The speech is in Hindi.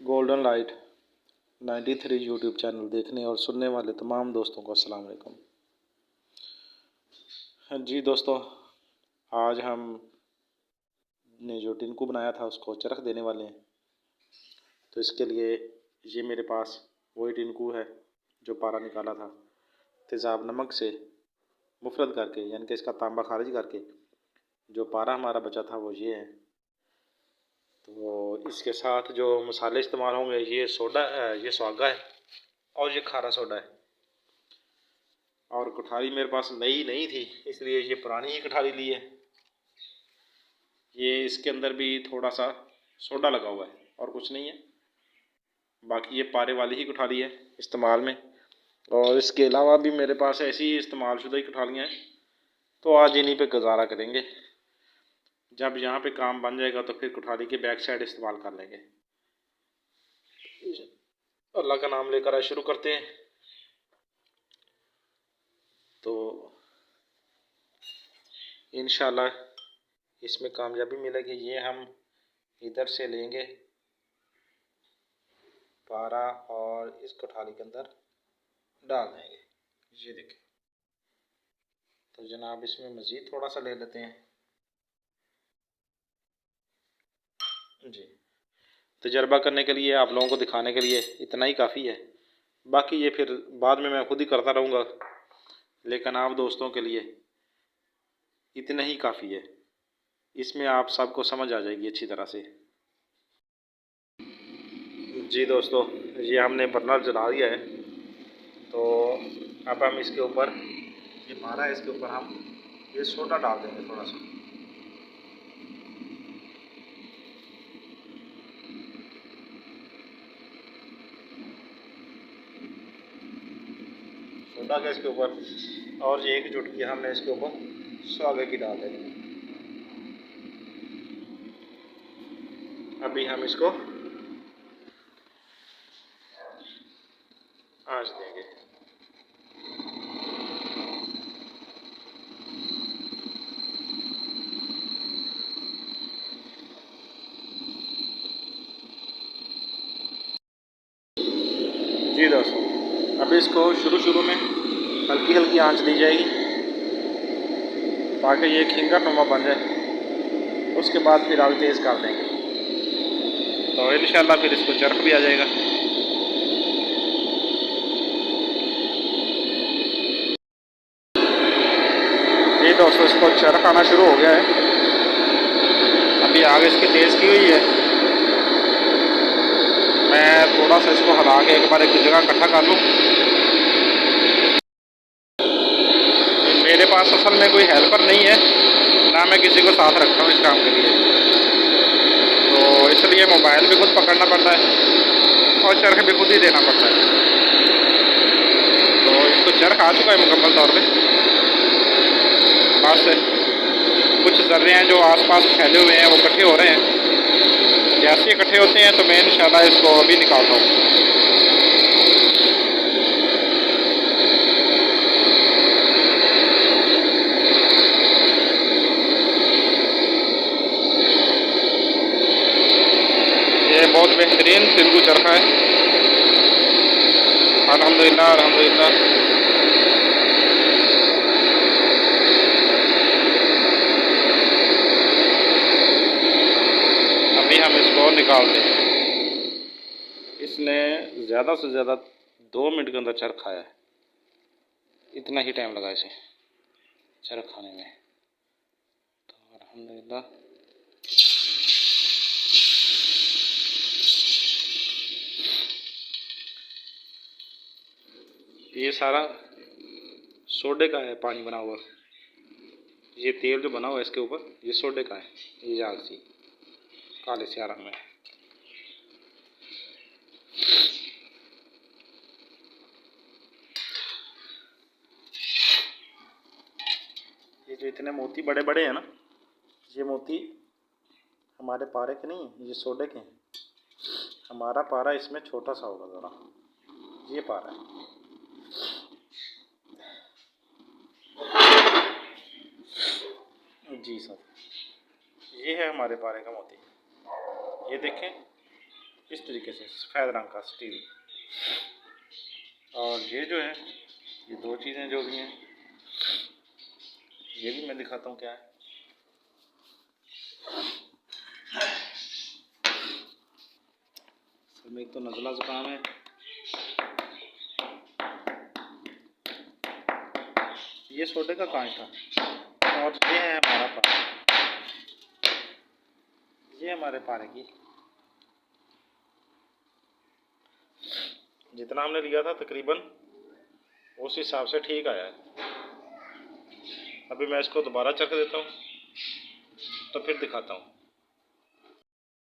गोल्डन लाइट 93 यूट्यूब चैनल देखने और सुनने वाले तमाम दोस्तों को अस्सलाम वालेकुम। हाँ जी दोस्तों, आज हम ने जो टिनको बनाया था उसको चरख देने वाले हैं। तो इसके लिए ये मेरे पास वही टिनको है जो पारा निकाला था तेज़ाब नमक से मुफरद करके, यानी कि इसका तांबा खारिज करके जो पारा हमारा बचा था वो ये है। तो इसके साथ जो मसाले इस्तेमाल होंगे, ये सोडा है, ये स्वागा है और ये खारा सोडा है। और कठारी मेरे पास नई नहीं थी, इसलिए ये पुरानी ही कठारी ली है। ये इसके अंदर भी थोड़ा सा सोडा लगा हुआ है और कुछ नहीं है, बाकी ये पारे वाली ही कठारी है इस्तेमाल में। और इसके अलावा भी मेरे पास ऐसी ही इस्तेमाल शुदा ही कठारियाँ हैं। तो आज इन्हीं पे गुजारा करेंगे। जब यहाँ पे काम बन जाएगा तो फिर कठारी के बैक साइड इस्तेमाल कर लेंगे। अल्लाह का नाम लेकर शुरू करते हैं। तो इंशाल्लाह इसमें कामयाबी मिलेगी। ये हम इधर से लेंगे पारा और इस कठारी के अंदर डाल देंगे। ये देखें। तो जनाब इसमें मज़ीद थोड़ा सा ले लेते हैं जी। तजर्बा करने के लिए, आप लोगों को दिखाने के लिए इतना ही काफ़ी है। बाकी ये फिर बाद में मैं खुद ही करता रहूँगा, लेकिन आप दोस्तों के लिए इतना ही काफ़ी है। इसमें आप सबको समझ आ जाएगी अच्छी तरह से। जी दोस्तों, ये हमने बर्नर जला दिया है। तो अब हम इसके ऊपर, ये पारा है, इसके ऊपर हम ये सोडा डाल देंगे थोड़ा सा। सोडा के इसके ऊपर, और ये एक चुटकी हमने इसके ऊपर स्वागे की डाल देनी। अभी हम इसको आंच देंगे। जी दोस्तों, अभी इसको शुरू में हल्की हल्की आंच दी जाएगी ताकि ये खिंगा नुमा बन जाए। उसके बाद फिर आग तेज़ कर देंगे तो इंशाल्लाह फिर इसको चरख भी आ जाएगा। जी दोस्तों, इसको चरख आना शुरू हो गया है। अभी आग इसकी तेज़ की हुई है। मैं थोड़ा सा इसको हिला के एक बार एक जगह इकट्ठा कर लूँ। मेरे पास असल में कोई हेल्पर नहीं है, ना मैं किसी को साथ रखता हूँ इस काम के लिए। तो इसलिए मोबाइल भी खुद पकड़ना पड़ता है और चरख भी खुद ही देना पड़ता है। तो इसको चरख आ चुका है मुकम्मल तौर पे। बस कुछ ज़र्रे हैं जो आसपास फैले हुए हैं, वो इकट्ठे हो रहे हैं। जैसे इकट्ठे होते हैं तो मैं इंशाल्लाह इसको अभी निकालता हूँ। ये बहुत बेहतरीन टिनको चरखा है, अल्हम्दुलिल्लाह अल्हम्दुलिल्लाह। अभी हम इसको निकालते हैं। इसने ज़्यादा से ज़्यादा 2 मिनट के अंदर चरख खाया है। इतना ही टाइम लगा इसे चरख खाने में। तो अल्हम्दुलिल्लाह ये सारा सोडे का है, पानी बना हुआ। ये तेल जो बना हुआ है इसके ऊपर, ये सोडे का है। ये आग सी काले से रंग में। ये जो इतने मोती बड़े बड़े हैं ना, ये मोती हमारे पारे के नहीं, ये सोडे के हैं। हमारा पारा इसमें छोटा सा होगा ज़रा। ये पारा है जी सर। ये है हमारे पारे का मोती। ये देखें, इस तरीके से सफ़ेद रंग का स्टील। और ये जो है, ये दो चीज़ें जो भी हैं, ये भी मैं दिखाता हूँ क्या है। सब में एक तो नज़ला ज़ुकाम है, ये सोडे का कांच था, और ये है हमारा पारा, ये हमारे पारे की जितना हमने लिया था तकरीबन उस हिसाब से ठीक आया है। अभी मैं इसको दोबारा चख देता हूँ तो फिर दिखाता हूँ।